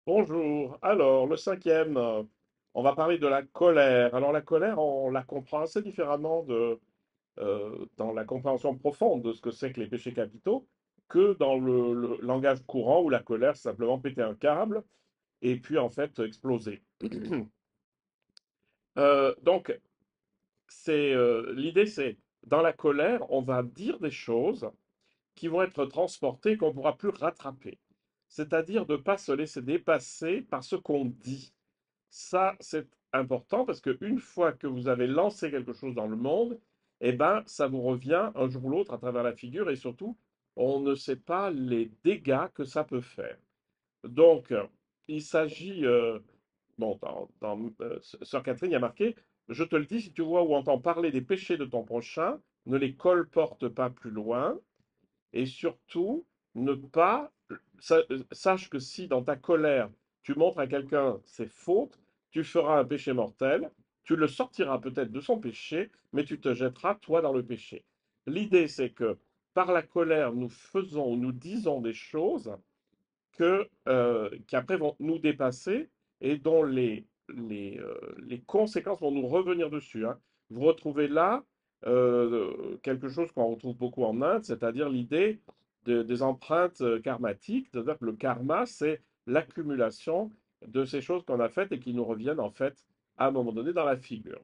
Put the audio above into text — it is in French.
Bonjour. Alors, le cinquième, on va parler de la colère. Alors, la colère, on la comprend assez différemment dans la compréhension profonde de ce que c'est que les péchés capitaux que dans le langage courant où la colère, c'est simplement péter un câble et puis en fait exploser. Donc, l'idée, c'est dans la colère, on va dire des choses qui vont être transportées qu'on ne pourra plus rattraper. C'est-à-dire de ne pas se laisser dépasser par ce qu'on dit. Ça, c'est important parce qu'une fois que vous avez lancé quelque chose dans le monde, eh ben, ça vous revient un jour ou l'autre à travers la figure et surtout, on ne sait pas les dégâts que ça peut faire. Donc, il s'agit, bon, Sœur Catherine, il y a marqué, je te le dis, si tu vois ou entends parler des péchés de ton prochain, ne les colporte pas plus loin et surtout, ne pas, sache que si dans ta colère, tu montres à quelqu'un ses fautes, tu feras un péché mortel, tu le sortiras peut-être de son péché, mais tu te jetteras toi dans le péché. L'idée, c'est que par la colère, nous faisons ou nous disons des choses qui après vont nous dépasser et dont les conséquences vont nous revenir dessus, hein. Vous retrouvez là quelque chose qu'on retrouve beaucoup en Inde, c'est-à-dire l'idée des empreintes karmatiques, c'est-à-dire que le karma, c'est l'accumulation de ces choses qu'on a faites et qui nous reviennent en fait à un moment donné dans la figure.